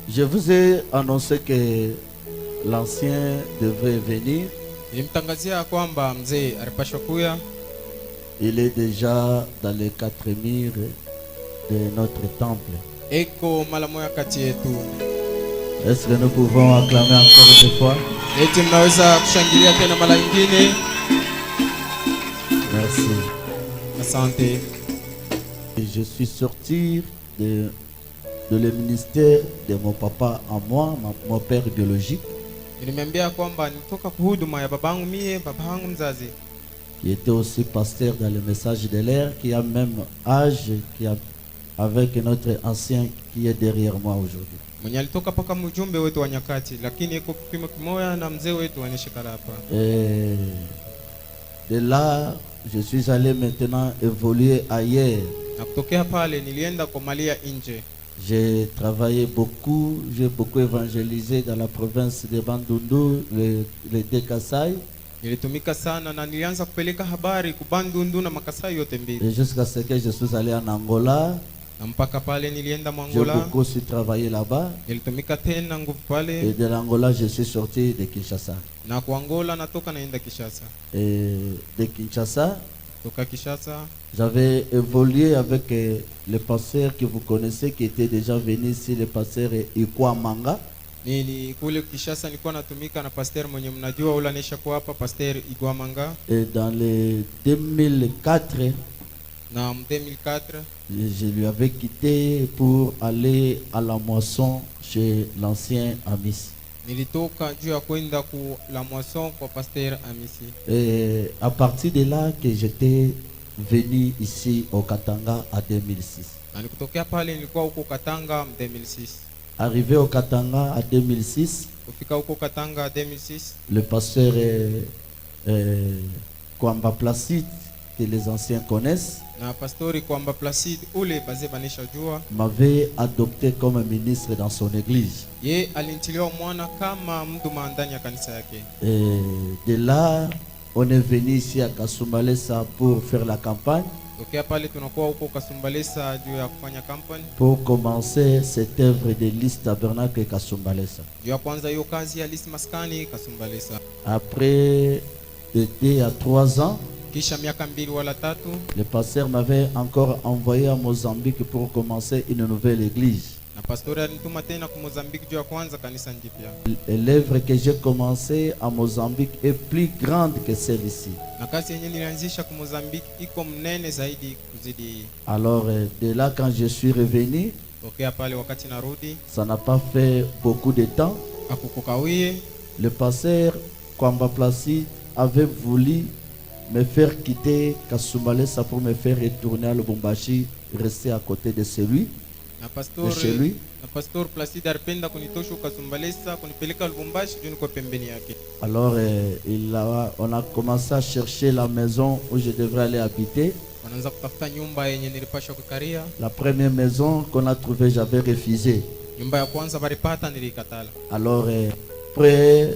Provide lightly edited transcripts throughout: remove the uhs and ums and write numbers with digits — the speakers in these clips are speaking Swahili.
Je vous ai annoncé que l'ancien devrait venir. Nilimtangazia kwamba mzee alipashwa kuya. Il est déjà dans les 4 murs de notre temple. Eko mara moja kati yetu. Est-ce que nous pouvons acclamer encore une fois? Eti mnaweza kushangilia tena mara nyingine? Merci. Asante. Je suis sorti de le ministère de mon papa à moi, mon père biologique, Nilimwambia kwamba nilitoka kuhuduma ya babangu mie, babangu mzazi. qui était aussi pasteur dans le message de l'air, qui a même âge avec notre ancien qui est derrière moi aujourd'hui. Mwenye alitoka paka mjumbe wetu wa nyakati, lakini iko kipimo kimoya na mzee wetu anashikala hapa. Et de là, je suis allé maintenant évoluer ailleurs. Na kutokea pale nilienda komalia nje. J'ai travaillé beaucoup, j'ai beaucoup évangélisé dans la province de Bandundu, le Dekasai, Nilitumika sana na nilianza kupeleka habari kubandundu na Makasai yote mbili. et jusqu'à ce que je suis allé en Angola. Na mpaka pale nilienda J'ai Mwangola. beaucoup aussi travaillé là-bas. Nilitumika tena nguvu Et pale. de l'Angola, je suis sorti de Kinshasa. Na kwa Angola natoka naenda Kishasa. Et de Kinshasa, Toka Kishasa j'avais évolué avec le pasteur que vous connaissez, qui était déjà venu ici, le pasteur Ikwa Manga. nini kule Kishasa nilikuwa natumika na pasteur mwenye mnajua ula nesha kwa hapa, pasteur Igwamanga. Et dans le 2004, Na 2004 je lui avais quitté pour aller à la moisson chez l'ancien Amis. nilitoka juu ya kwenda ku la moisson kwa pasteur Amisi. Et à partir de là que j'étais venu ici au Katanga en 2006. Na nikutokea pale nilikuwa huko Katanga 2006. Arrivé au Katanga en 2006, Kufika huko Katanga 2006, le pasteur Kwamba Placide, que les anciens connaissent, na pastori kwamba Placide ule baze banisha jua, m'avait adopté comme ministre dans son église. ye alinitiliwa mwana kama mtu ndani ya kanisa yake. Et de là, on est venu ici à Kasumbalesa pour faire la campagne, Tokea pale tunakuwa huko Kasumbalesa juu ya kufanya kampani, pour commencer cette œuvre de l'Is Tabernacle Kasumbalesa. juu ya kwanza hiyo kazi ya Lisi Maskani Kasumbalesa. Après 2 à 3 ans, Kisha miaka 2 wala 3, le pasteur m'avait encore envoyé à Mozambique pour commencer une nouvelle église. na pastori alinituma tena ku Mozambique juu ya kwanza kanisa njipya. Et l'œuvre que j'ai commencée à Mozambique est plus grande que celle-ci. Na kazi yenyewe nilianzisha ku Mozambique iko mnene zaidi kuzidi. Alors, de là, quand je suis revenu, Tokea pale wakati narudi ça n'a pas fait beaucoup de temps. akukukawie. Le pasteur Kwamba Placide avait voulu me faire quitter Kasumbalesa pour me faire retourner à Lubumbashi, rester à côté de celui, Na chez lui. pastor Placide alipenda kunitosha Kasumbalesa kunipeleka Lubumbashi juu niko pembeni yake. Alors, on a commencé à chercher la maison où je devrais aller habiter. Wanaanza kutafuta nyumba yenye nilipasha kukaria. La première maison qu'on a trouvée, j'avais refusé. Nyumba ya kwanza baripata nilikatala. Alors, après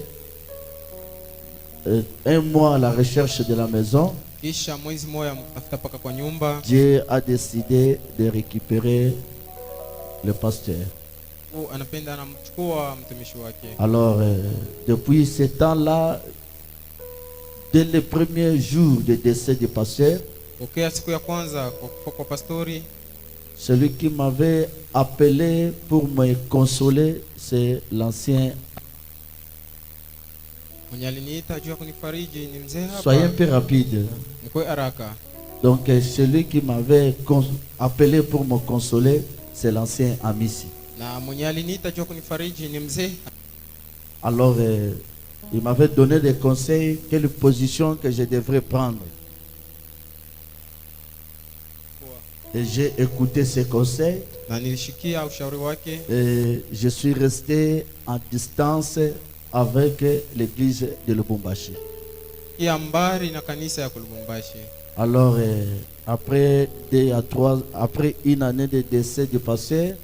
1 mois à la recherche de la maison, Kisha mwezi moja mtafuta paka kwa nyumba, Dieu a décidé de récupérer le pasteur. anapenda anamchukua mtumishi wake. Alors, depuis ce temps-là, dès le premier jour de décès du pasteur, Tokea siku ya kwanza kwa kufa kwa pastori, celui qui m'avait appelé pour me consoler, c'est l'ancien. mwenye aliniita juu ya kunifariji ni mzee Soyez un hapa. peu rapide. Mkwe haraka. Donc, celui qui m'avait appelé pour me consoler, c'est l'ancien Amisi. Na mwenye aliniita juu ya kunifariji ni mzee. Alors, il m'avait donné des conseils, quelle position que je devrais prendre. Et j'ai écouté ses conseils Na nilishikia ushauri wake. et je suis resté en distance avec l'église de Lubumbashi. Kia mbari na kanisa ya Lubumbashi. Alors, après 2 à 3, après une année de décès du pasteur,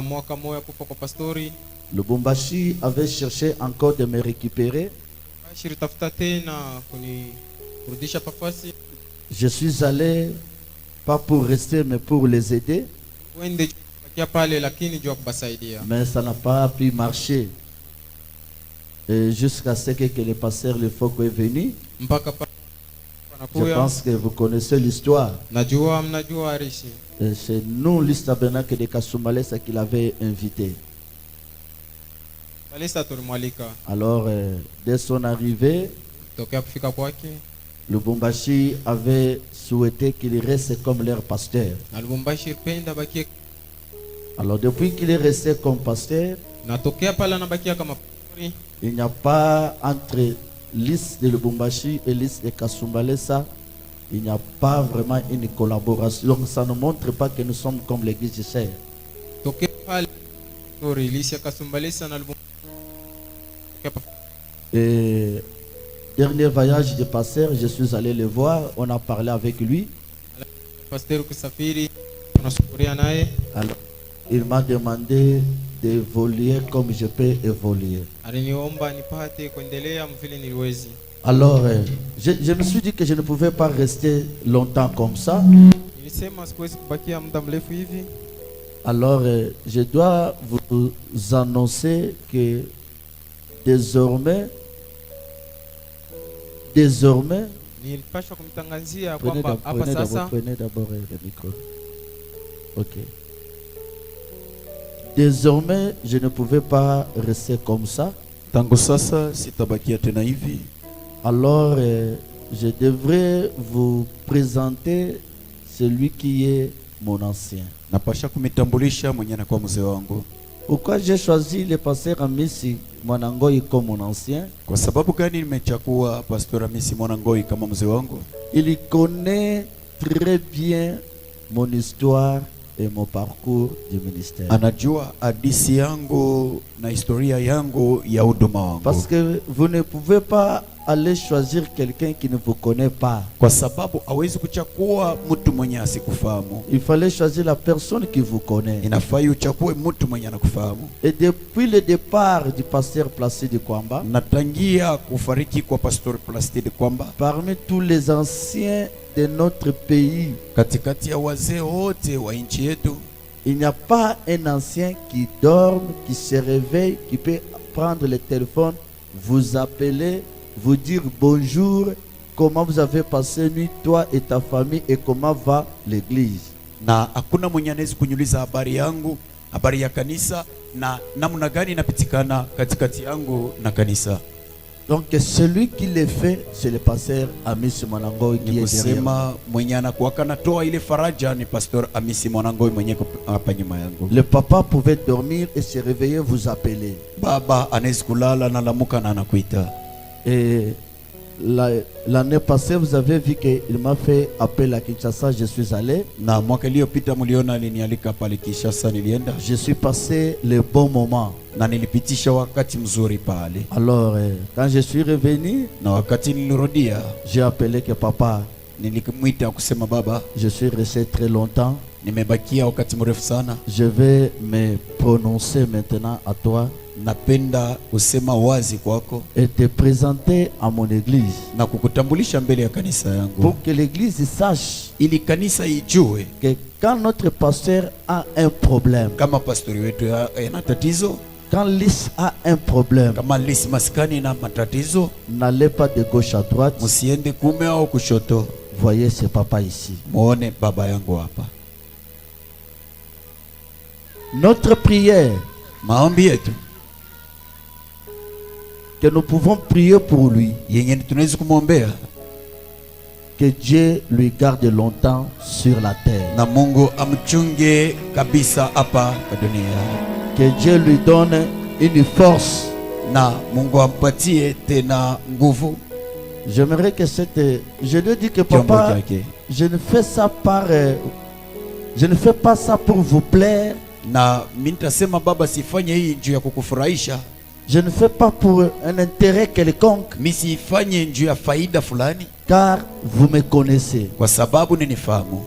Mwaka moja kufa kwa pastori, Lubumbashi avait cherché encore de me récupérer. Bashir tafuta tena kurudisha pafasi. Je suis allé, pas pour rester, mais pour les aider. Wende kia pale lakini jua kubasaidia. Mais ça n'a pas pu marcher. Et jusqu'à ce que le pasteur Lefoko est venu. Mpaka pale Je pense que vous connaissez l'histoire. najua mnajua Arishi. Et c'est nous, l'Istabernacle de Kasumbalesa, qui l'avait invité. Balisa tulimwalika. Alors, dès son arrivée, Tokea kufika kwake, le Lubumbashi avait souhaité qu'il reste comme leur pasteur. na Lubumbashi penda bakie, Alors, depuis qu'il est resté comme pasteur, na tokea pale anabakia kama pastori. il n'y a pas entre liste de Lubumbashi et liste de Kasumbalesa, il n'y a pas vraiment une collaboration. Donc, ça ne montre pas que nous sommes comme l'église de Cher. Tokea pale pastori Lisia Kasumbalesa na Lubumbashi. Et dernier voyage de pasteur, je suis allé le voir, on a parlé avec lui. Pasteur kusafiri, tunasukuria naye. Alors, il m'a demandé d'évoluer comme je peux évoluer. Aliniomba nipate kuendelea mvile niliwezi. Alors, je me suis dit que je ne pouvais pas rester longtemps comme ça. Nilisema sikuwezi kubakia muda mrefu hivi. Alors, je dois vous annoncer que désormais, Nilipashwa kumtangazia prenez kwamba hapa sasa d'abord le micro. Ok. Désormais, je ne pouvais pas rester comme ça. Tangu sasa sitabakia tena hivi. Alors, je devrais vous présenter celui qui est mon ancien. Napasha kumitambulisha mwenye anakuwa mzee wangu. Pourquoi j'ai choisi le pasteur Amisi Mwanangoi comme mon ancien? Kwa sababu gani nimechagua Pastor Amisi Mwanangoi kama mzee wangu? Il connaît très bien mon histoire et mon parcours du ministère. Anajua hadithi yangu na historia yangu ya huduma wangu. Parce que vous ne pouvez pas aller choisir quelqu'un qui ne vous connaît pas. Kwa sababu hawezi kuchagua mtu mwenye asikufahamu. Il fallait choisir la personne qui vous connaît. Inafai uchague mtu mwenye anakufahamu. Et depuis le départ du pasteur Placide Kwamba, Natangia kufariki kwa Pastor Placide Kwamba, parmi tous les anciens de notre pays, katikati ya wazee wote wa nchi yetu, il n'y a pas un ancien qui dorme, qui se réveille, qui peut prendre le téléphone, vous appeler, vous dire bonjour, comment vous avez passé nuit, toi et ta famille, et comment va l'église. na hakuna mwenye anaweza kunyuliza habari yangu, habari ya kanisa na namna gani inapitikana katikati yangu na kanisa. Donc celui qui le fait, c'est le pasteur Amisi Mwanangoi qui est derrière. Kusema mwenye anakuwa natoa ile faraja ni Pastor Amisi Mwanangoi mwenye hapa nyuma yangu. Le papa pouvait dormir et se réveiller, vous appeler. Baba anaweza kulala na lamuka na anakuita. Et l'année passée, vous avez vu qu'il m'a fait appel à Kinshasa, je suis allé. Na mwaka iliyopita mliona alinialika pale Kinshasa, nilienda. Je suis passé le bon moment. Na nilipitisha wakati mzuri pale. Alors, quand je suis revenu, Na wakati nilirudia, j'ai appelé que papa. nilimwita kusema baba, Je suis resté très longtemps. nimebakia wakati mrefu sana. Je vais me prononcer maintenant à toi Napenda usema wazi kwako et te présenter à mon église. na kukutambulisha mbele ya kanisa yangu, Pour que l'église sache ili kanisa ijue que quand notre pasteur a un problème, kama pastori wetu yana tatizo, quand Lys a un problème, kama Lys maskani na matatizo, n'allez pas de gauche à droite. musiende kume au kushoto, Voyez ce papa ici. muone baba yangu hapa. Notre prière, Maombi yetu que nous pouvons prier pour lui, yenye tunaweza kumwombea, que Dieu lui garde longtemps sur la terre, na Mungu amchunge kabisa hapa kwa dunia, que Dieu lui donne une force. na Mungu ampatie tena nguvu. J'aimerais que je lui dis que Kiombo papa, chake. je ne fais ça je ne fais pas ça pour vous plaire. Na mimi nitasema baba, sifanye hii juu ya kukufurahisha. Je ne fais pas pour un intérêt quelconque, Mimi sifanye juu ya faida fulani, car vous me connaissez. kwa sababu ninifahamu.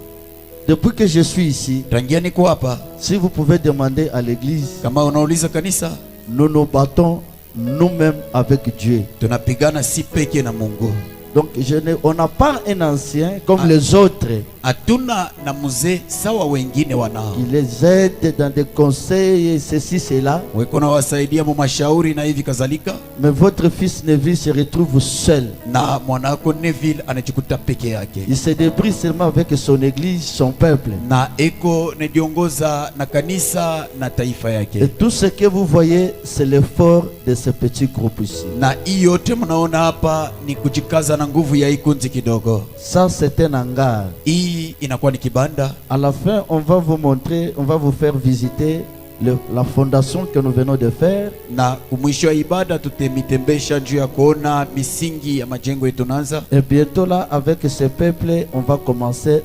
Depuis que je suis ici, Tangia niko hapa, si vous pouvez demander à l'église, kama unauliza kanisa, nous nous battons nous-mêmes avec Dieu. tunapigana si peke na Mungu. Donc on n'a pas un ancien comme les autres hatuna na mzee sawa wengine wanao, qui les aide dans des conseils, ceci, cela. weko na wasaidia mu mashauri na hivi kadhalika. Mais votre fils Neville se retrouve seul. Na mwanako Neville anajikuta peke yake, Il se débrouille seulement avec son église, son peuple. na eko nejiongoza na kanisa na taifa Et yake. tout ce que vous voyez, c'est l'effort de ce petit groupe ici. Na hii yote mnaona hapa ni kujikaza na nguvu ya ikunzi kidogo. Ça, c'est un hangar. Hii inakuwa ni kibanda. À la fin, on va vous montrer, on va vous faire visiter la fondation que nous venons de faire. Na kumwisho wa ibada tutamitembesha juu ya kuona misingi ya majengo yetu naanza. Et bientôt là, avec ce peuple, on va commencer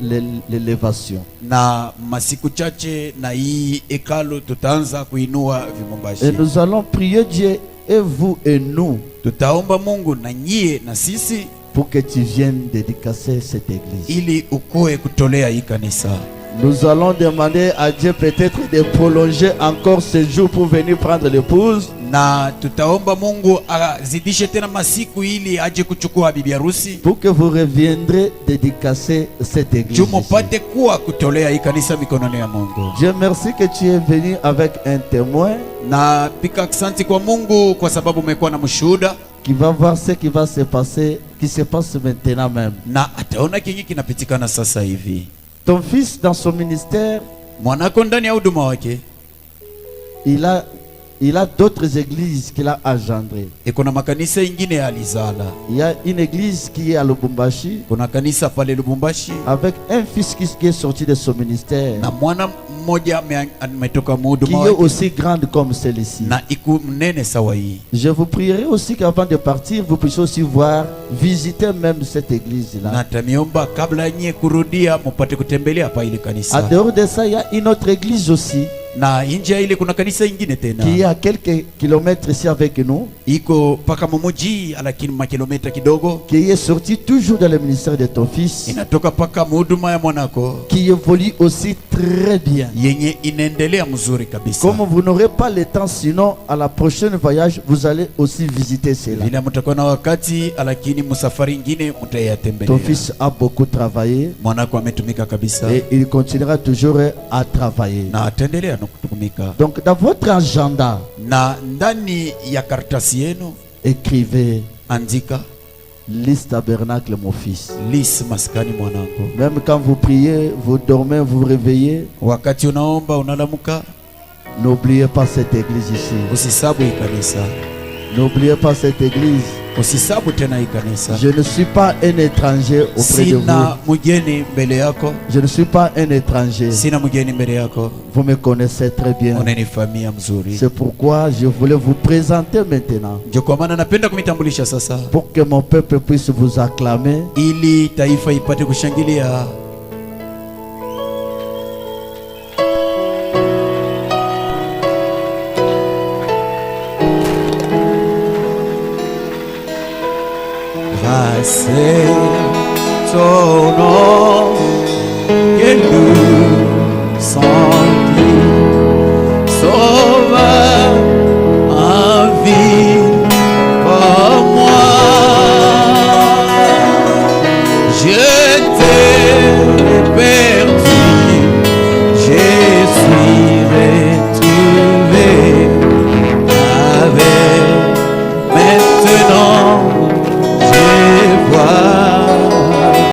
l'élévation. Na masiku chache na hii hekalu tutaanza kuinua Et vimombashi. nous allons prier Dieu, et vous et nous, Tutaomba Mungu na nyie na sisi pour que tu viennes dédicacer cette église. ili ukoe kutolea hii kanisa. Nous allons demander à Dieu peut-être de prolonger encore ce jour pour venir prendre l'épouse. Na tutaomba Mungu azidishe tena masiku ili aje kuchukua bibi harusi, Pour que vous reviendrez dédicacer cette église. juu ici. mupate kuwa kutolea hii kanisa mikononi ya Mungu. Dieu merci que tu es venu avec un témoin Na pika asante kwa Mungu kwa sababu umekuwa na mshuhuda, qui va voir ce qui va se passer, qui se passe maintenant même. na ataona kinyi kinapitikana sasa hivi. Ton fils dans son ministère, Mwanako ndani ya huduma wake il a d'autres églises qu'il a engendrées. kuna makanisa ingine ya alizala. Il y a une église qui est à Lubumbashi Kuna kanisa pale Lubumbashi avec un fils qui est sorti de son ministère, na mwana mmoja ametoka qui muhuduma est wake aussi grande comme celle-ci. na iku mnene sawa hii. Je vous prierai aussi qu'avant de partir, vous puissiez aussi voir, visiter même cette église-là. Na tamiomba kabla nyie kurudia mupate kutembelea pa ile À kanisa. dehors de ça, il y a une autre église aussi Na nje ya ile kuna kanisa ingine tena qui est à quelques kilomètres ici avec nous, iko paka mumuji, lakini makilomita kidogo, qui est sortie toujours dans le ministère de ton fils, inatoka paka muhuduma ya mwanako qui évolue aussi très bien. yenye inaendelea mzuri kabisa. Comme vous n'aurez pas le temps, sinon à la prochaine voyage, vous allez aussi visiter cela. Vile mtakuwa na wakati, lakini msafari ingine Ton mtayatembelea. fils a beaucoup travaillé Mwanako ametumika kabisa et il continuera toujours à travailler. na ataendelea na kutumika. Donc dans votre agenda, Na ndani ya karatasi yenu écrivez andika liste tabernacle mon fils. lis maskani mwanangu. Même quand vous priez, vous dormez, vous vous réveillez, Wakati unaomba unalamuka, n'oubliez pas cette église ici. usisabu hii kanisa, N'oubliez pas cette église. usisabu tena hii kanisa. Je ne suis pas un étranger auprès de vous. Sina mgeni mbele yako, Je ne suis pas un étranger. sina mgeni mbele yako, Vous me connaissez très bien. unanifamia mzuri. C'est pourquoi je voulais vous présenter maintenant, Ndio kwa maana napenda kumitambulisha sasa, pour que mon peuple puisse vous acclamer. ili taifa ipate kushangilia. Grâce ton nom que nous sentis, sauveur en vie pour moi. Je t'ai